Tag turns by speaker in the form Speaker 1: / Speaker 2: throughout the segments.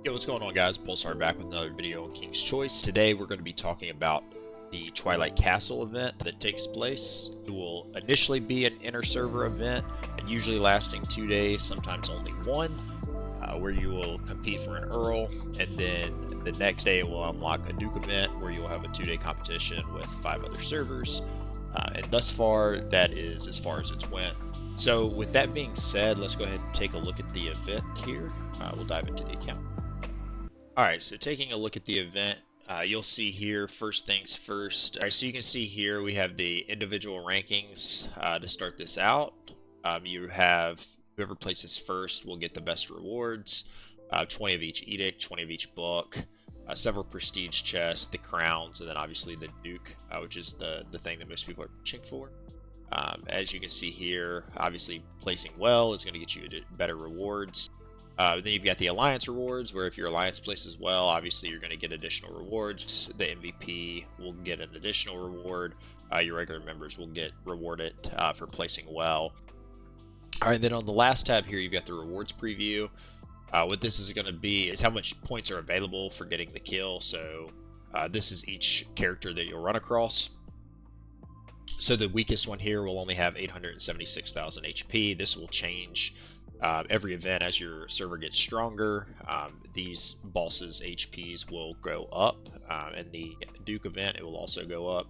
Speaker 1: Yo, what's going on, guys? Pulsar back with another video on King's Choice. Today we're going to be talking about the Twilight Castle event that takes place. It will initially be an inner server event, usually lasting 2 days, sometimes only one, where you will compete for an Earl, and then the next day will unlock a Duke event where you'll have a 2-day competition with 5 other servers. And thus far, that is as far as it's went. So with that being said, let's go ahead and take a look at the event here. We'll dive into the account. Alright, so taking a look at the event, you'll see here, first things first. Alright, so you can see here we have the individual rankings to start this out. You have whoever places first will get the best rewards, 20 of each edict, 20 of each book, several prestige chests, the crowns, and then obviously the Duke, which is the thing that most people are pushing for. As you can see here, obviously placing well is going to get you better rewards. Then you've got the Alliance rewards, where if your Alliance places well, obviously you're going to get additional rewards. The MVP will get an additional reward. Your regular members will get rewarded for placing well. Alright, then on the last tab here, you've got the rewards preview. What this is going to be is how much points are available for getting the kill. So this is each character that you'll run across. So the weakest one here will only have 876,000 HP. This will change every event as your server gets stronger. These bosses' HPs will go up. In the Duke event, it will also go up.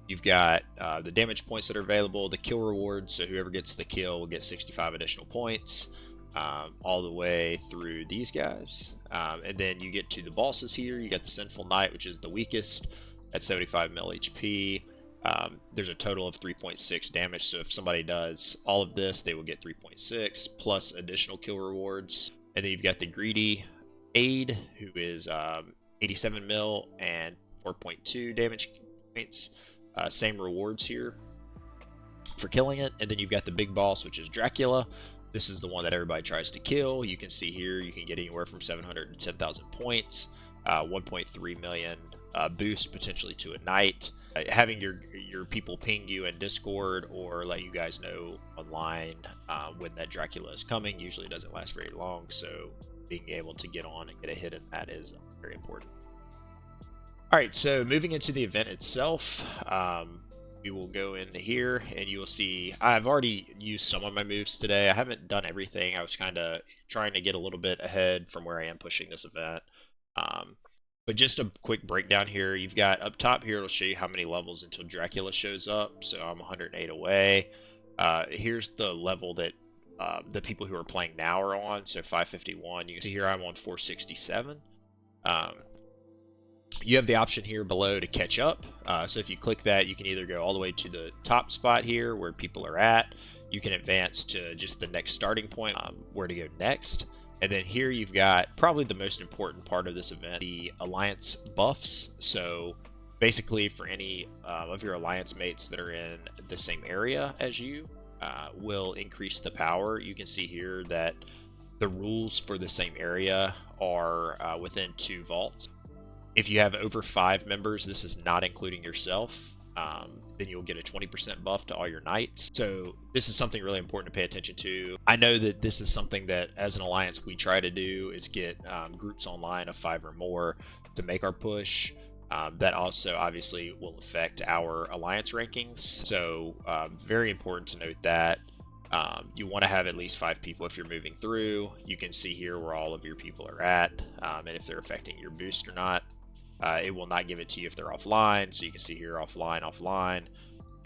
Speaker 1: You've got the damage points that are available, the kill rewards, so whoever gets the kill will get 65 additional points, all the way through these guys. And then you get to the bosses here. You got the Sinful Knight, which is the weakest at 75 mil HP. There's a total of 3.6 damage, so if somebody does all of this, they will get 3.6 plus additional kill rewards. And then you've got the Greedy Aid, who is 87 mil and 4.2 damage points. Same rewards here for killing it. And then you've got the big boss, which is Dracula. This is the one that everybody tries to kill. You can see here you can get anywhere from 700 to 10,000 points, 1.3 million boost potentially to a night. Having your people ping you in Discord or let you guys know online when that Dracula is coming usually doesn't last very long, so being able to get on and get a hit in that is very important. Alright, so moving into the event itself, we will go into here and you will see I've already used some of my moves today. I haven't done everything. I was kind of trying to get a little bit ahead from where I am pushing this event. But just a quick breakdown here. You've got up top here, it'll show you how many levels until Dracula shows up. So I'm 108 away. Here's the level that the people who are playing now are on. So 551. You can see here I'm on 467. You have the option here below to catch up. So if you click that, you can either go all the way to the top spot here where people are at. You can advance to just the next starting point, where to go next. And then here you've got probably the most important part of this event, the Alliance buffs. So basically for any of your Alliance mates that are in the same area as you, will increase the power. You can see here that the rules for the same area are within 2 vaults. If you have over 5 members, this is not including yourself, then you'll get a 20% buff to all your knights. So this is something really important to pay attention to. I know that this is something that as an Alliance we try to do is get groups online of 5 or more to make our push. That also obviously will affect our Alliance rankings. So very important to note that. You want to have at least 5 people if you're moving through. You can see here where all of your people are at, and if they're affecting your boost or not. It will not give it to you if they're offline, so you can see here offline,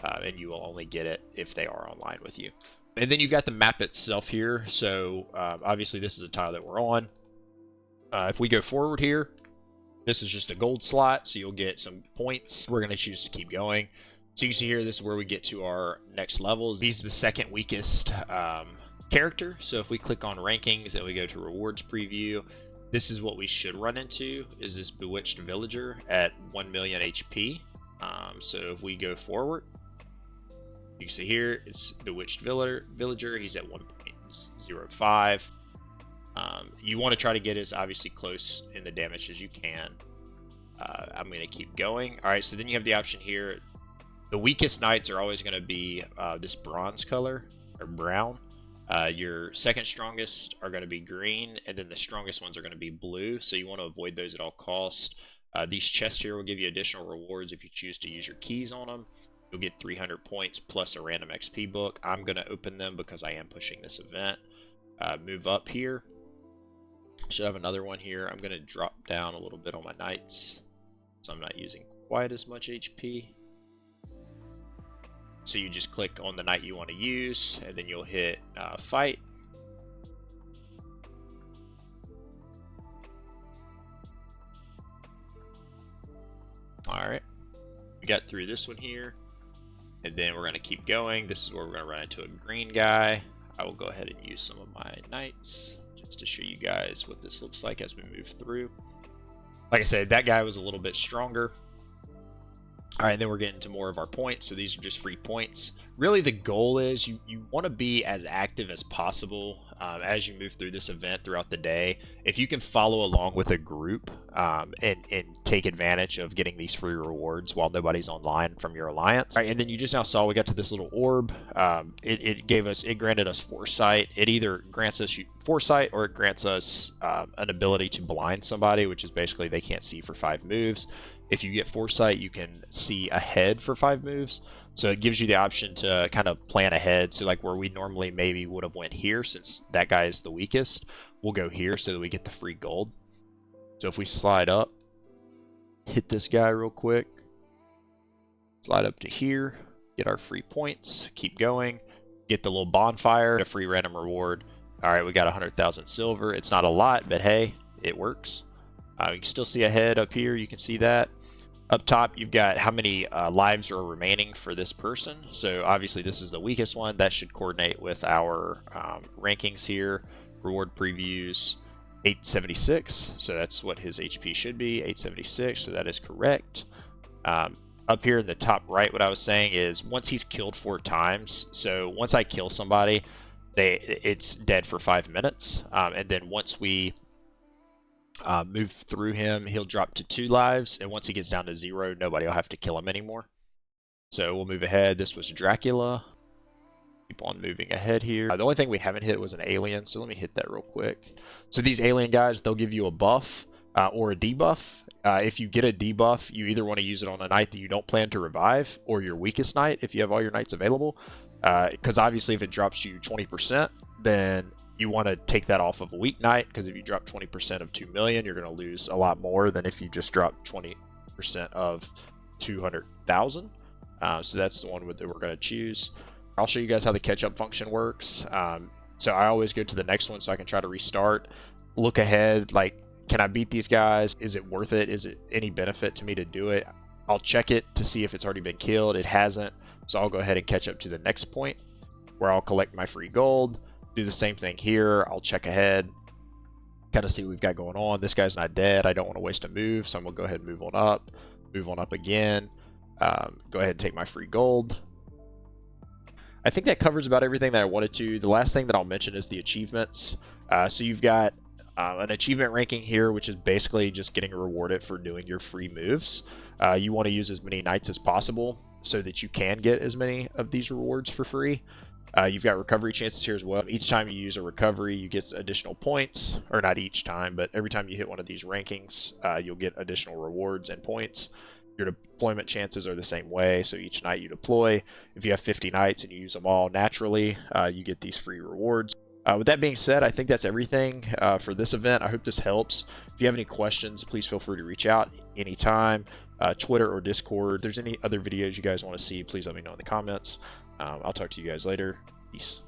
Speaker 1: and you will only get it if they are online with you. And then you've got the map itself here. So obviously this is a tile that we're on. If we go forward here, this is just a gold slot, so you'll get some points. We're going to choose to keep going. So you can see here, this is where we get to our next levels. He's the second weakest character. So if we click on rankings and we go to rewards preview, this is what we should run into, is this Bewitched Villager at 1 million HP. So if we go forward, you can see here, it's Bewitched Villager. He's at 1.05. You want to try to get as obviously close in the damage as you can. I'm going to keep going. All right, so then you have the option here. The weakest knights are always going to be this bronze color, or brown. Your second strongest are going to be green, and then the strongest ones are going to be blue, so you want to avoid those at all costs. These chests here will give you additional rewards if you choose to use your keys on them. You'll get 300 points plus a random XP book. I'm going to open them because I am pushing this event. Move up here. Should have another one here. I'm going to drop down a little bit on my knights, so I'm not using quite as much HP. So you just click on the knight you want to use, and then you'll hit fight. Alright, we got through this one here, and then we're going to keep going. This is where we're going to run into a green guy. I will go ahead and use some of my knights just to show you guys what this looks like as we move through. Like I said, that guy was a little bit stronger. Alright, then we're getting to more of our points. So these are just free points. Really the goal is you want to be as active as possible as you move through this event throughout the day. If you can follow along with a group and take advantage of getting these free rewards while nobody's online from your alliance. Alright, and then you just now saw we got to this little orb. It granted us foresight. It either grants us foresight or it grants us an ability to blind somebody, which is basically they can't see for 5 moves. If you get foresight, you can see ahead for 5 moves. So it gives you the option to kind of plan ahead. So like where we normally maybe would have went here, since that guy is the weakest, we'll go here so that we get the free gold. So if we slide up, hit this guy real quick, slide up to here, get our free points, keep going, get the little bonfire, a free random reward. All right, we got 100,000 silver. It's not a lot, but hey, it works. You can still see ahead up here. You can see that. Up top, you've got how many lives are remaining for this person. So obviously this is the weakest one. That should coordinate with our rankings here. Reward previews, 876. So that's what his HP should be, 876. So that is correct. Up here in the top right, what I was saying is once he's killed 4 times. So once I kill somebody, it's dead for 5 minutes. And then once we move through him, he'll drop to 2 lives, and once he gets down to 0, nobody will have to kill him anymore. So we'll move ahead. This was Dracula. Keep on moving ahead here. The only thing we haven't hit was an alien, so let me hit that real quick. So these alien guys, they'll give you a buff or a debuff. If you get a debuff, you either want to use it on a knight that you don't plan to revive, or your weakest knight if you have all your knights available. Because obviously if it drops you 20%, then you want to take that off of a weak knight, because if you drop 20% of 2 million, you're going to lose a lot more than if you just drop 20% of 200,000. So that's the one that we're going to choose. I'll show you guys how the catch-up function works. So I always go to the next one so I can try to restart. Look ahead, like, can I beat these guys? Is it worth it? Is it any benefit to me to do it? I'll check it to see if it's already been killed. It hasn't. So I'll go ahead and catch up to the next point where I'll collect my free gold. Do the same thing here. I'll check ahead, kind of see what we've got going on. This guy's not dead. I don't want to waste a move, so I'm going to go ahead and move on up again. Go ahead and take my free gold. I think that covers about everything that I wanted to. The last thing that I'll mention is the achievements. So you've got an achievement ranking here, which is basically just getting rewarded for doing your free moves. You want to use as many knights as possible so that you can get as many of these rewards for free. You've got recovery chances here as well. Each time you use a recovery, you get additional points, or not each time, but every time you hit one of these rankings, you'll get additional rewards and points. Your deployment chances are the same way, so each night you deploy, if you have 50 nights and you use them all naturally, you get these free rewards. With that being said, I think that's everything for this event. I hope this helps. If you have any questions, please feel free to reach out anytime, Twitter or Discord. If there's any other videos you guys want to see, please let me know in the comments. I'll talk to you guys later. Peace.